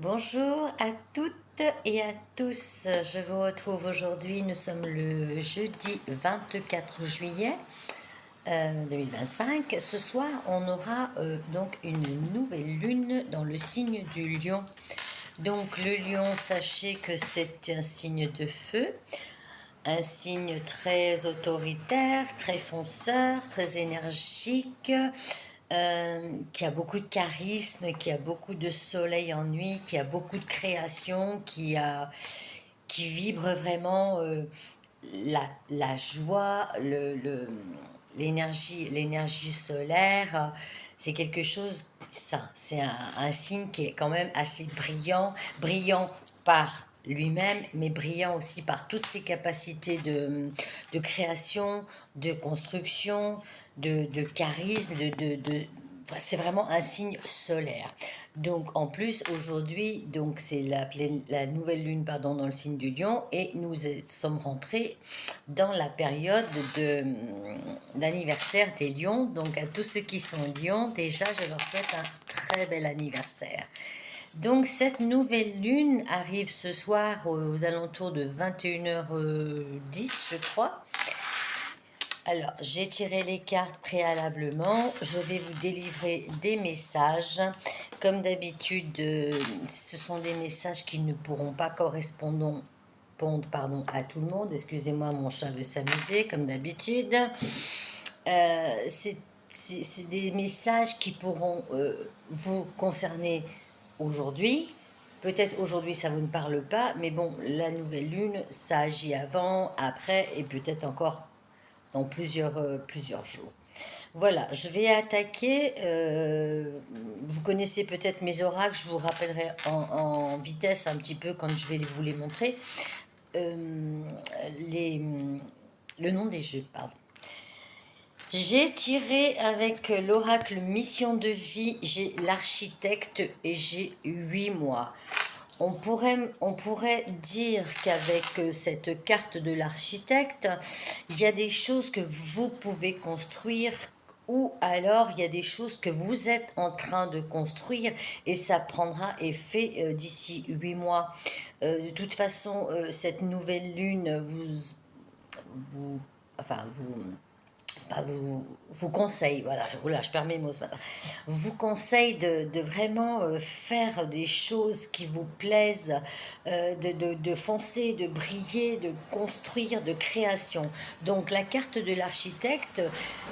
Bonjour à toutes et à tous. Je vous retrouve aujourd'hui. Nous sommes le jeudi 24 juillet 2025. Ce soir, on aura donc une nouvelle lune dans le signe du lion. Donc le lion, sachez que c'est un signe de feu, un signe très autoritaire, très fonceur, très énergique, qui a beaucoup de charisme, qui a beaucoup de soleil en nuit, qui a beaucoup de création, qui vibre vraiment la joie, l'énergie solaire. C'est quelque chose, ça, c'est un signe qui est quand même assez brillant par lui-même, mais brillant aussi par toutes ses capacités de création, de construction, de charisme, c'est vraiment un signe solaire. Donc en plus aujourd'hui, donc c'est la nouvelle lune pardon dans le signe du Lion et nous sommes rentrés dans la période d'anniversaire des lions. Donc à tous ceux qui sont lions, déjà je leur souhaite un très bel anniversaire. Donc cette nouvelle lune arrive ce soir aux alentours de 21h10 je crois. Alors, j'ai tiré les cartes préalablement. Je vais vous délivrer des messages. Comme d'habitude, ce sont des messages qui ne pourront pas correspondre à tout le monde. Excusez-moi, mon chat veut s'amuser, comme d'habitude. C'est des messages qui pourront vous concerner aujourd'hui. Peut-être aujourd'hui ça vous ne parle pas, mais bon, la nouvelle lune, ça agit avant, après et peut-être encore dans plusieurs jours. Voilà, je vais attaquer. Vous connaissez peut-être mes oracles, je vous rappellerai en vitesse un petit peu quand je vais vous les montrer. Les, le nom des jeux, pardon. J'ai tiré avec l'oracle mission de vie, j'ai l'architecte et j'ai 8 mois. On pourrait dire qu'avec cette carte de l'architecte, il y a des choses que vous pouvez construire ou alors il y a des choses que vous êtes en train de construire et ça prendra effet d'ici 8 mois. De toute façon, cette nouvelle lune vous, enfin, vous conseille, voilà, je perds mes mots ce matin, vous conseille de vraiment faire des choses qui vous plaisent, de foncer, de briller, de construire, de création. Donc la carte de l'architecte,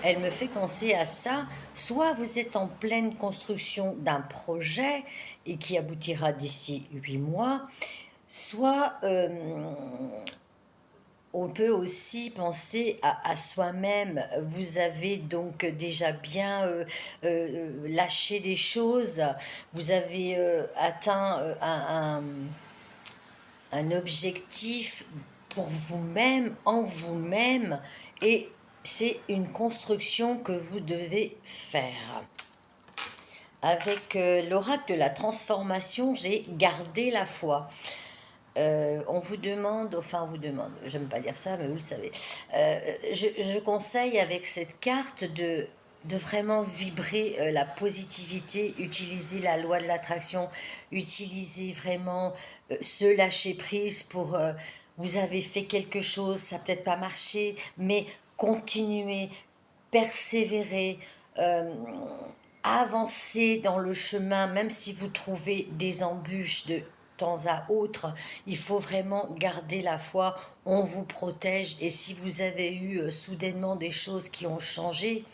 elle me fait penser à ça. Soit vous êtes en pleine construction d'un projet et qui aboutira d'ici 8 mois, soit on peut aussi penser à soi-même. Vous avez donc déjà bien lâché des choses. Vous avez atteint un objectif pour vous-même, en vous-même. Et c'est une construction que vous devez faire. Avec l'oracle de la transformation, j'ai gardé la foi. On vous demande, enfin on vous demande, j'aime pas dire ça, mais vous le savez. Je conseille avec cette carte de vraiment vibrer la positivité, utiliser la loi de l'attraction, utiliser vraiment ce lâcher prise pour... vous avez fait quelque chose, ça n'a peut-être pas marché, mais continuez, persévérez, euh, avancez dans le chemin, même si vous trouvez des embûches de temps à autre, il faut vraiment garder la foi, on vous protège et si vous avez eu soudainement des choses qui ont changé,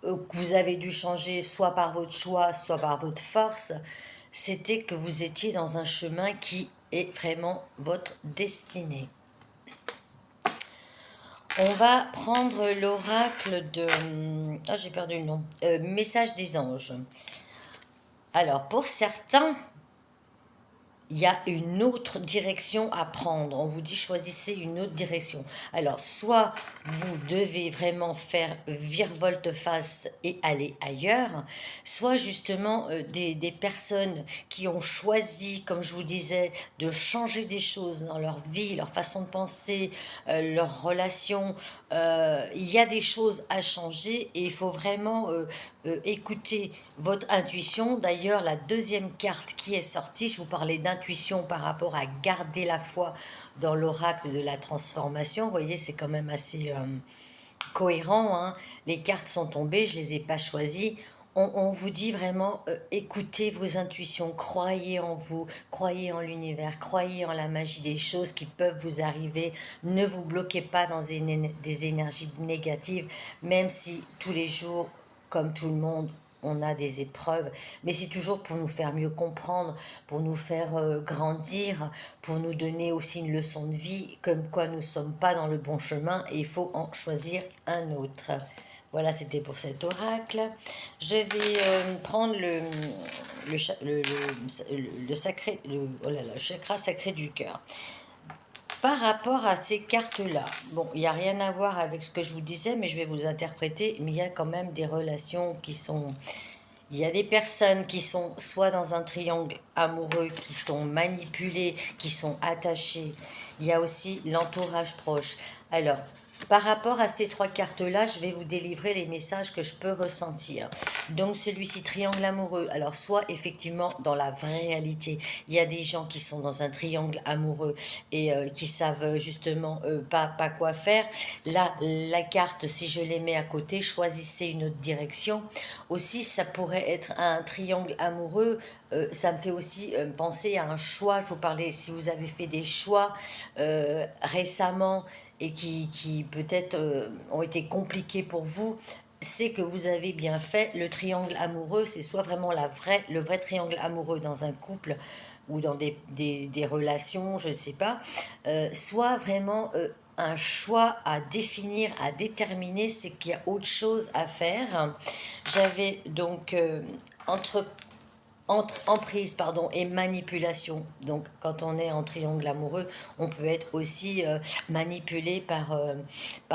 que vous avez dû changer soit par votre choix, soit par votre force, c'était que vous étiez dans un chemin qui est vraiment votre destinée. On va prendre l'oracle de... Ah, j'ai perdu le nom. Message des anges. Alors, pour certains, il y a une autre direction à prendre. On vous dit choisissez une autre direction. Alors, soit vous devez vraiment faire virevolte-face et aller ailleurs, soit justement des personnes qui ont choisi, comme je vous disais, de changer des choses dans leur vie, leur façon de penser, leurs relations. Il y a des choses à changer et il faut vraiment écouter votre intuition. D'ailleurs, la deuxième carte qui est sortie, je vous parlais d'intuition par rapport à garder la foi dans l'oracle de la transformation. Vous voyez, c'est quand même assez cohérent, hein. Les cartes sont tombées, je ne les ai pas choisies. On vous dit vraiment, écoutez vos intuitions, croyez en vous, croyez en l'univers, croyez en la magie des choses qui peuvent vous arriver. Ne vous bloquez pas dans des énergies négatives, même si tous les jours, comme tout le monde, on a des épreuves, mais c'est toujours pour nous faire mieux comprendre, pour nous faire grandir, pour nous donner aussi une leçon de vie, comme quoi nous ne sommes pas dans le bon chemin et il faut en choisir un autre. Voilà, c'était pour cet oracle. Je vais prendre oh là là, le chakra sacré du cœur. Par rapport à ces cartes-là, bon, il n'y a rien à voir avec ce que je vous disais, mais je vais vous interpréter, mais il y a quand même des relations qui sont... Il y a des personnes qui sont soit dans un triangle amoureux, qui sont manipulées, qui sont attachées. Il y a aussi l'entourage proche. Alors, par rapport à ces trois cartes-là, je vais vous délivrer les messages que je peux ressentir. Donc, celui-ci, triangle amoureux. Alors, soit effectivement, dans la vraie réalité, il y a des gens qui sont dans un triangle amoureux et qui savent justement pas quoi faire. Là, la carte, si je les mets à côté, choisissez une autre direction. Aussi, ça pourrait être un triangle amoureux. Ça me fait aussi penser à un choix. Je vous parlais, si vous avez fait des choix récemment et qui peut-être ont été compliqués pour vous, c'est que vous avez bien fait. Le triangle amoureux, c'est soit vraiment le vrai triangle amoureux dans un couple ou dans des relations, je ne sais pas, soit vraiment un choix à définir, à déterminer, c'est qu'il y a autre chose à faire. J'avais donc entre emprise pardon, et manipulation. Donc, quand on est en triangle amoureux, on peut être aussi manipulé par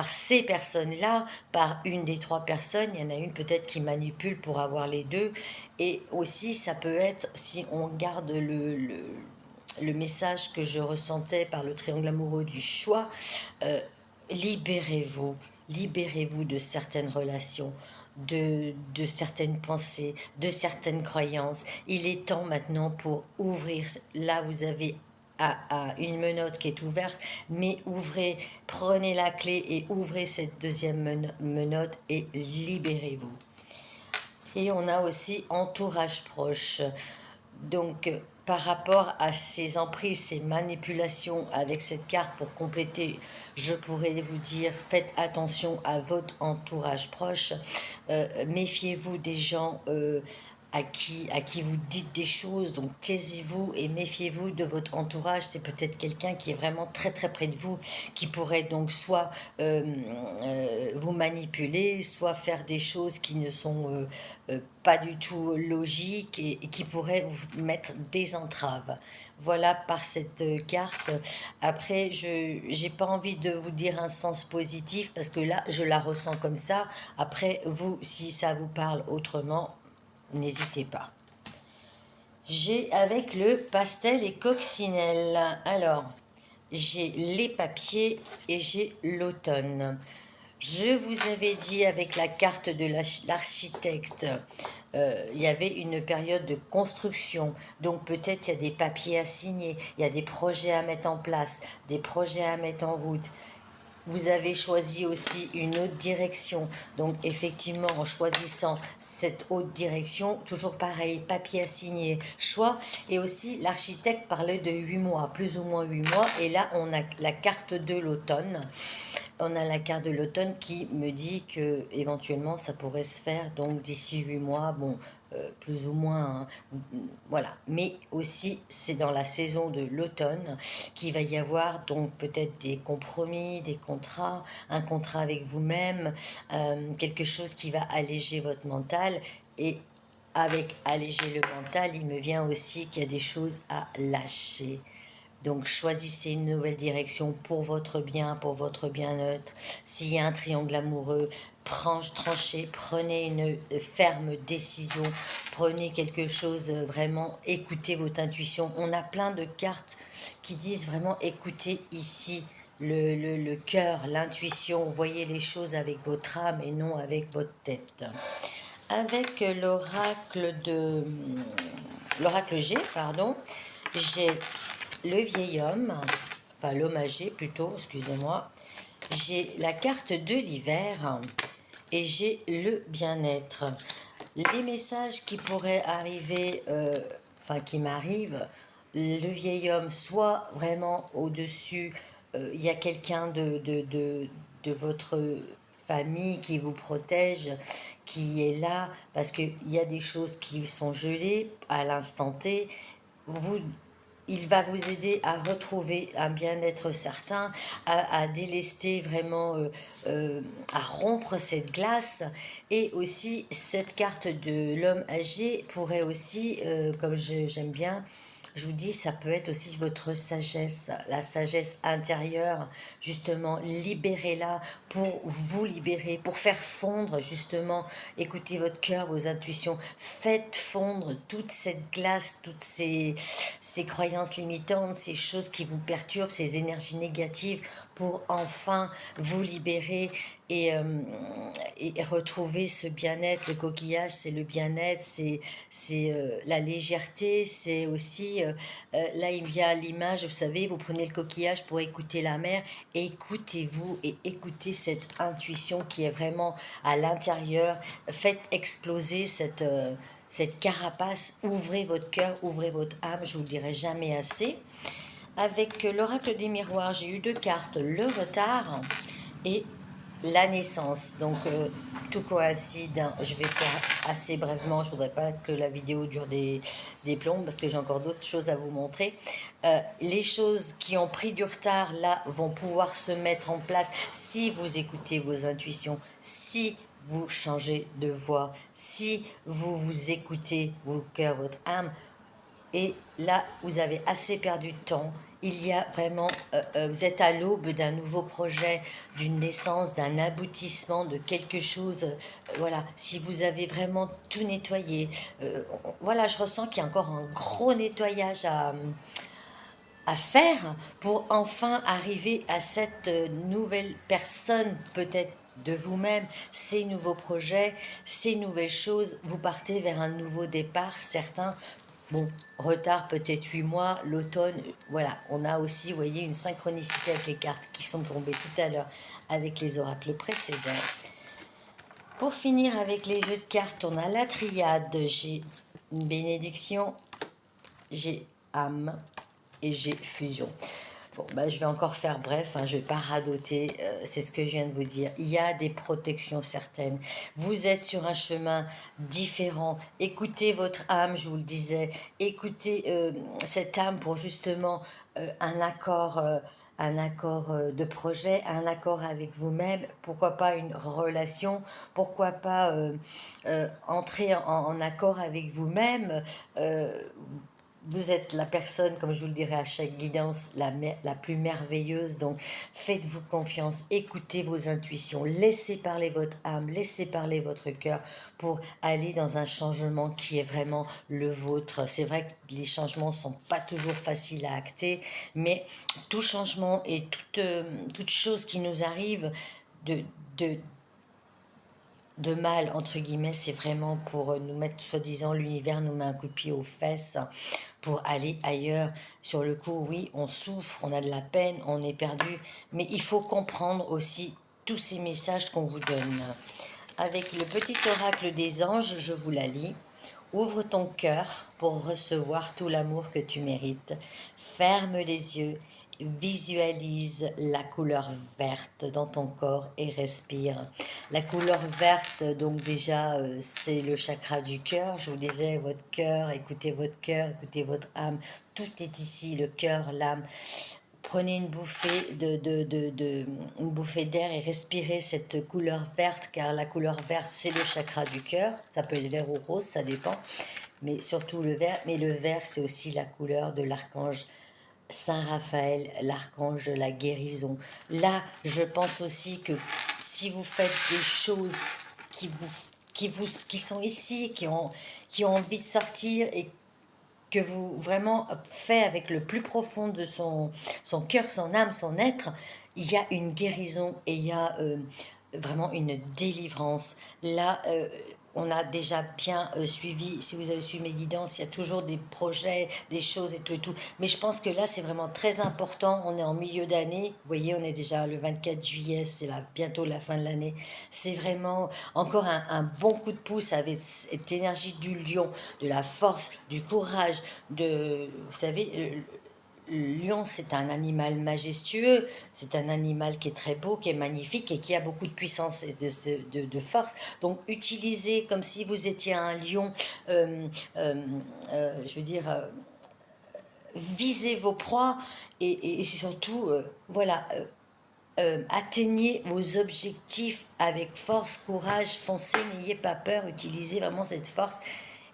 ces personnes-là, par une des trois personnes. Il y en a une peut-être qui manipule pour avoir les deux. Et aussi, ça peut être, si on garde le message que je ressentais par le triangle amoureux du choix, euh, libérez-vous, libérez-vous de certaines relations, de certaines pensées, de certaines croyances. Il est temps maintenant pour ouvrir. Là, vous avez une menotte qui est ouverte, mais ouvrez, prenez la clé et ouvrez cette deuxième menotte et libérez-vous. Et on a aussi entourage proche. Donc, par rapport à ces emprises, ces manipulations avec cette carte pour compléter, je pourrais vous dire, faites attention à votre entourage proche. Méfiez-vous des gens à qui vous dites des choses, donc taisez-vous et méfiez-vous de votre entourage. C'est peut-être quelqu'un qui est vraiment très très près de vous, qui pourrait donc soit vous manipuler, soit faire des choses qui ne sont pas du tout logiques et qui pourraient vous mettre des entraves. Voilà par cette carte. Après, je n'ai pas envie de vous dire un sens positif parce que là, je la ressens comme ça. Après, vous, si ça vous parle autrement, n'hésitez pas. J'ai avec le pastel et coccinelle. Alors, j'ai les papiers et j'ai l'automne. Je vous avais dit avec la carte de l'architecte, il y avait une période de construction. Donc peut-être il y a des papiers à signer, il y a des projets à mettre en place, des projets à mettre en route. Vous avez choisi aussi une autre direction. Donc effectivement, en choisissant cette haute direction, toujours pareil, papier à signer, choix. Et aussi, l'architecte parlait de 8 mois, plus ou moins 8 mois. Et là, on a la carte de l'automne. On a la carte de l'automne qui me dit que éventuellement ça pourrait se faire donc d'ici 8 mois, bon, plus ou moins, hein, voilà. Mais aussi, c'est dans la saison de l'automne qu'il va y avoir donc peut-être des compromis, des contrats, un contrat avec vous-même, quelque chose qui va alléger votre mental et avec alléger le mental, il me vient aussi qu'il y a des choses à lâcher. Donc choisissez une nouvelle direction pour votre bien, pour votre bien-être. S'il y a un triangle amoureux, tranchez, prenez une ferme décision, prenez quelque chose vraiment, écoutez votre intuition. On a plein de cartes qui disent vraiment écoutez ici le cœur, l'intuition, voyez les choses avec votre âme et non avec votre tête. Avec l'oracle G, pardon, j'ai le vieil homme, enfin l'homme âgé plutôt, excusez-moi. J'ai la carte de l'hiver et j'ai le bien-être. Les messages qui pourraient arriver, enfin qui m'arrivent, le vieil homme, soit vraiment au-dessus, il y a quelqu'un de votre famille qui vous protège, qui est là, parce qu'il y a des choses qui sont gelées à l'instant T. Vous, il va vous aider à retrouver un bien-être certain, à délester vraiment, à rompre cette glace. Et aussi, cette carte de l'homme âgé pourrait aussi, comme j'aime bien, je vous dis, ça peut être aussi votre sagesse, la sagesse intérieure, justement, libérez-la pour vous libérer, pour faire fondre, justement, écoutez votre cœur, vos intuitions, faites fondre toute cette glace, toutes ces croyances limitantes, ces choses qui vous perturbent, ces énergies négatives, pour enfin vous libérer et, et retrouver ce bien-être. Le coquillage, c'est le bien-être, c'est la légèreté, c'est aussi, là il y a l'image, vous savez, vous prenez le coquillage pour écouter la mer, et écoutez-vous et écoutez cette intuition qui est vraiment à l'intérieur. Faites exploser cette carapace, ouvrez votre cœur, ouvrez votre âme, je vous le dirai jamais assez. Avec l'oracle des miroirs, j'ai eu deux cartes, le retard et la naissance. Donc tout coïncide, hein. Je vais faire assez brièvement, je voudrais pas que la vidéo dure des plombs parce que j'ai encore d'autres choses à vous montrer. Les choses qui ont pris du retard là vont pouvoir se mettre en place si vous écoutez vos intuitions, si vous changez de voix, si vous vous écoutez vos cœurs, votre âme. Et là, vous avez assez perdu de temps. Il y a vraiment, vous êtes à l'aube d'un nouveau projet, d'une naissance, d'un aboutissement, de quelque chose. Voilà, si vous avez vraiment tout nettoyé, voilà, je ressens qu'il y a encore un gros nettoyage à faire pour enfin arriver à cette nouvelle personne, peut-être de vous-même, ces nouveaux projets, ces nouvelles choses. Vous partez vers un nouveau départ, certains. Bon, retard peut-être 8 mois, l'automne, voilà. On a aussi, vous voyez, une synchronicité avec les cartes qui sont tombées tout à l'heure avec les oracles précédents. Pour finir avec les jeux de cartes, on a la triade. J'ai une bénédiction, j'ai âme et j'ai fusion. Bon, bah, je vais encore faire bref, hein, je ne vais pas radoter, c'est ce que je viens de vous dire. Il y a des protections certaines. Vous êtes sur un chemin différent. Écoutez votre âme, je vous le disais. Écoutez cette âme pour justement un accord de projet, un accord avec vous-même. Pourquoi pas une relation? Pourquoi pas entrer en accord avec vous-même? Vous êtes la personne, comme je vous le dirai à chaque guidance, la plus merveilleuse. Donc, faites-vous confiance, écoutez vos intuitions, laissez parler votre âme, laissez parler votre cœur pour aller dans un changement qui est vraiment le vôtre. C'est vrai que les changements ne sont pas toujours faciles à acter, mais tout changement et toute chose qui nous arrive de, de, de mal, entre guillemets, c'est vraiment pour nous mettre, soi-disant, l'univers nous met un coup de pied aux fesses pour aller ailleurs. Sur le coup, oui, on souffre, on a de la peine, on est perdu, mais il faut comprendre aussi tous ces messages qu'on vous donne. Avec le petit oracle des anges, je vous la lis. Ouvre ton cœur pour recevoir tout l'amour que tu mérites. Ferme les yeux, visualise la couleur verte dans ton corps et respire. La couleur verte, donc déjà, c'est le chakra du cœur. Je vous disais, votre cœur, écoutez votre âme. Tout est ici, le cœur, l'âme. prenez une bouffée d'air et respirez cette couleur verte, car la couleur verte, c'est le chakra du cœur. Ça peut être vert ou rose, ça dépend, mais surtout le vert. Mais le vert, c'est aussi la couleur de l'archange Saint Raphaël, l'archange de la guérison. Là, je pense aussi que si vous faites des choses qui vous, qui sont ici, qui ont envie de sortir et que vous vraiment fait avec le plus profond de son cœur, son âme, son être, il y a une guérison et il y a vraiment une délivrance. Là, on a déjà bien suivi, si vous avez suivi mes guidances, il y a toujours des projets, des choses et tout et tout. Mais je pense que là, c'est vraiment très important. On est en milieu d'année. Vous voyez, on est déjà le 24 juillet, c'est là, bientôt la fin de l'année. C'est vraiment encore un bon coup de pouce avec cette énergie du lion, de la force, du courage, vous savez, le lion, c'est un animal majestueux, c'est un animal qui est très beau, qui est magnifique et qui a beaucoup de puissance et de force. Donc, utilisez comme si vous étiez un lion, euh, euh, je veux dire, visez vos proies et surtout, voilà, atteignez vos objectifs avec force, courage, foncez, n'ayez pas peur, utilisez vraiment cette force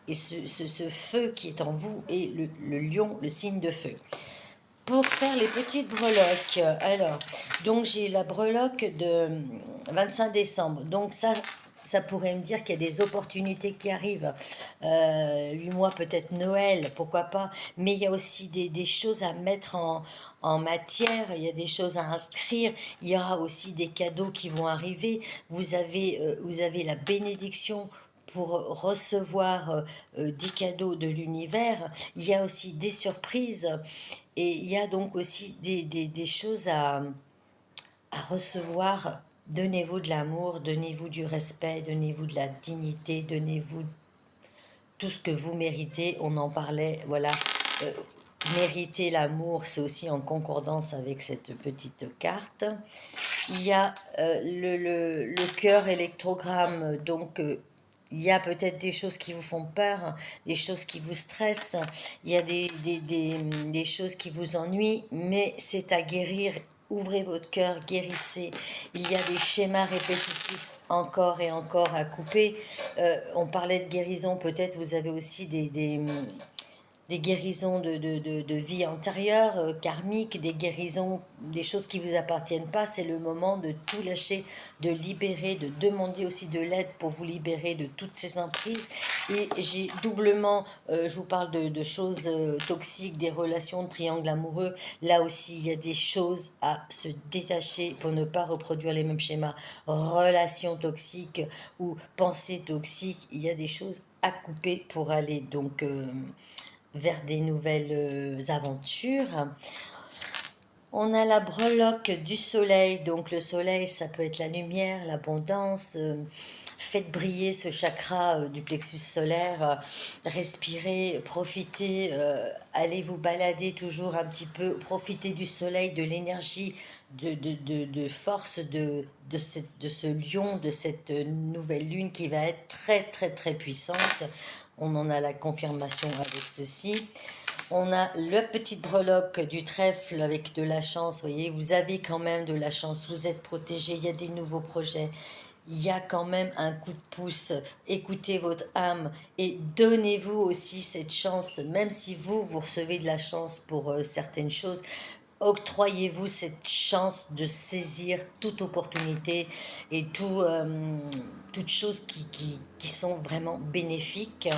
et ce feu qui est en vous et le lion, le signe de feu. Pour faire les petites breloques, alors, donc j'ai la breloque de 25 décembre, donc ça pourrait me dire qu'il y a des opportunités qui arrivent. 8 mois peut-être Noël, pourquoi pas. Mais il y a aussi des choses à mettre en matière, il y a des choses à inscrire. Il y aura aussi des cadeaux qui vont arriver. Vous avez la bénédiction pour recevoir 10 cadeaux de l'univers. Il y a aussi des surprises. Et il y a donc aussi des choses à recevoir. Donnez-vous de l'amour, donnez-vous du respect, donnez-vous de la dignité, donnez-vous tout ce que vous méritez. On en parlait, voilà. Euh, Mériter l'amour, c'est aussi en concordance avec cette petite carte. Il y a le cœur électrogramme, donc il y a peut-être des choses qui vous font peur, des choses qui vous stressent, il y a des choses qui vous ennuient, mais c'est à guérir. Ouvrez votre cœur, guérissez. Il y a des schémas répétitifs encore et encore à couper. On parlait de guérison, peut-être vous avez aussi des guérisons de vie antérieure, karmiques, des guérisons, des choses qui ne vous appartiennent pas. C'est le moment de tout lâcher, de libérer, de demander aussi de l'aide pour vous libérer de toutes ces emprises. Et j'ai doublement, je vous parle de choses toxiques, des relations de triangle amoureux. Là aussi, il y a des choses à se détacher pour ne pas reproduire les mêmes schémas. Relations toxiques ou pensées toxiques, il y a des choses à couper pour aller donc vers des nouvelles aventures. On a la breloque du soleil, donc le soleil, ça peut être la lumière, l'abondance. Faites briller ce chakra du plexus solaire, respirez, profitez, allez vous balader toujours un petit peu, profitez du soleil, de l'énergie, de force de ce lion, de cette nouvelle lune qui va être très très très puissante. On en a la confirmation avec ceci. On a la petite breloque du trèfle avec de la chance, vous voyez, vous avez quand même de la chance, vous êtes protégé, il y a des nouveaux projets, il y a quand même un coup de pouce, écoutez votre âme et donnez-vous aussi cette chance, même si vous recevez de la chance pour certaines choses, octroyez-vous cette chance de saisir toute opportunité et toutes choses qui sont vraiment bénéfiques.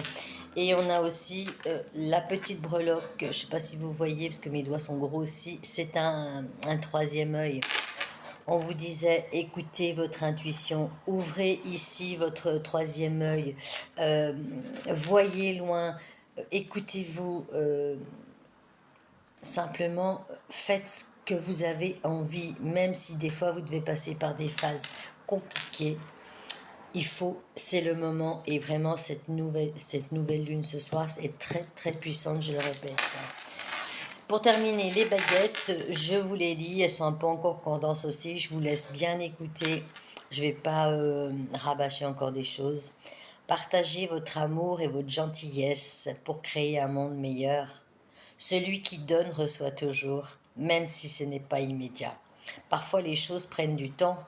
Et on a aussi la petite breloque, je ne sais pas si vous voyez parce que mes doigts sont gros aussi, c'est un troisième œil. On vous disait, écoutez votre intuition, ouvrez ici votre troisième œil, voyez loin, écoutez-vous, simplement faites ce que vous avez envie, même si des fois vous devez passer par des phases compliquées. C'est le moment et vraiment cette nouvelle lune ce soir est très très puissante, je le répète. Pour terminer, les baguettes, je vous les lis, elles sont un peu en concordance aussi, je vous laisse bien écouter, je ne vais pas rabâcher encore des choses. Partagez votre amour et votre gentillesse pour créer un monde meilleur. Celui qui donne reçoit toujours. même si ce n'est pas immédiat. Parfois, les choses prennent du temps,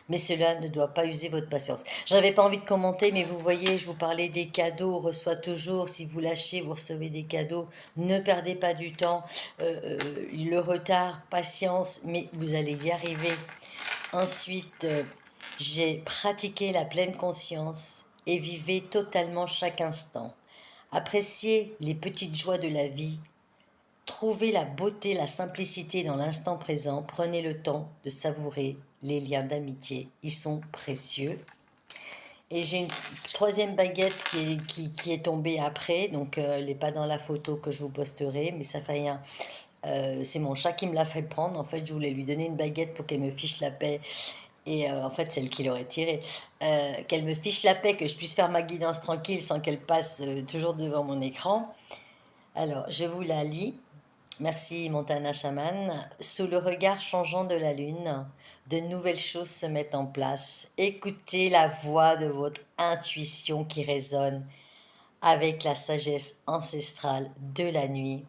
mais cela ne doit pas user votre patience. J'avais pas envie de commenter, mais vous voyez, je vous parlais des cadeaux, on reçoit toujours, si vous lâchez, vous recevez des cadeaux, ne perdez pas du temps, le retard, patience, mais vous allez y arriver. Ensuite, j'ai pratiqué la pleine conscience et vivez totalement chaque instant. Appréciez les petites joies de la vie. Trouvez la beauté, la simplicité dans l'instant présent. Prenez le temps de savourer les liens d'amitié. Ils sont précieux. Et j'ai une troisième baguette qui est tombée après. Donc, elle n'est pas dans la photo que je vous posterai. Mais ça fait rien. C'est mon chat qui me l'a fait prendre. En fait, je voulais lui donner une baguette pour qu'elle me fiche la paix. Et en fait, c'est elle qui l'aurait tirée. Qu'elle me fiche la paix, que je puisse faire ma guidance tranquille sans qu'elle passe toujours devant mon écran. Alors, je vous la lis. Merci Montana Shaman. Sous le regard changeant de la lune, de nouvelles choses se mettent en place. Écoutez la voix de votre intuition qui résonne avec la sagesse ancestrale de la nuit.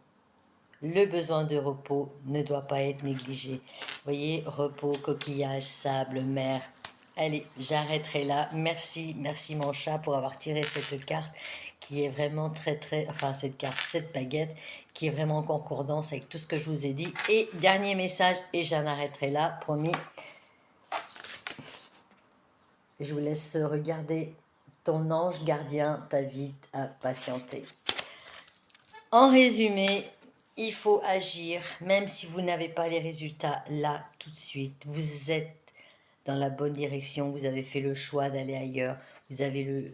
Le besoin de repos ne doit pas être négligé. Vous voyez, repos, coquillage, sable, mer. Allez, j'arrêterai là. Merci, merci mon chat pour avoir tiré cette carte qui est vraiment enfin cette carte, cette baguette qui est vraiment en concordance avec tout ce que je vous ai dit. Et dernier message, et j'en arrêterai là, promis. Je vous laisse regarder ton ange gardien t'invite à patienter. En résumé, il faut agir, même si vous n'avez pas les résultats là, tout de suite. Vous êtes dans la bonne direction, vous avez fait le choix d'aller ailleurs, vous avez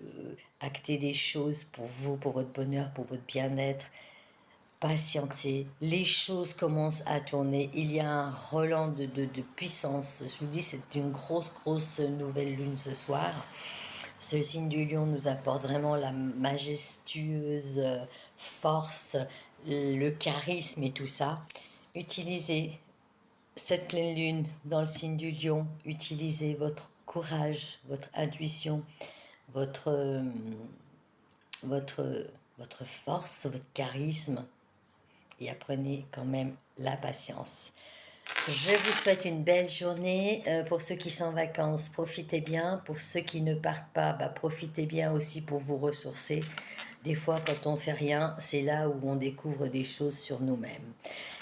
acté des choses pour vous, pour votre bonheur, pour votre bien-être. Patientez, les choses commencent à tourner, il y a un relent de puissance. Je vous dis, c'est une grosse nouvelle lune ce soir. Ce signe du lion nous apporte vraiment la majestueuse force, le charisme et tout ça. Utilisez cette pleine lune dans le signe du lion. Utilisez votre courage, votre intuition, votre, votre force, votre charisme. Et apprenez quand même la patience. Je vous souhaite une belle journée. Pour ceux qui sont en vacances, profitez bien. Pour ceux qui ne partent pas, profitez bien aussi pour vous ressourcer. Des fois, quand on ne fait rien, c'est là où on découvre des choses sur nous-mêmes.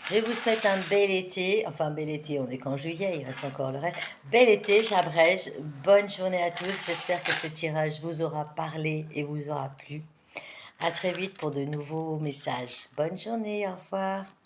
Je vous souhaite un bel été. Enfin, bel été, on est qu'en juillet, il reste encore le reste. Bel été, j'abrège. Bonne journée à tous. J'espère que ce tirage vous aura parlé et vous aura plu. À très vite pour de nouveaux messages. Bonne journée, au revoir.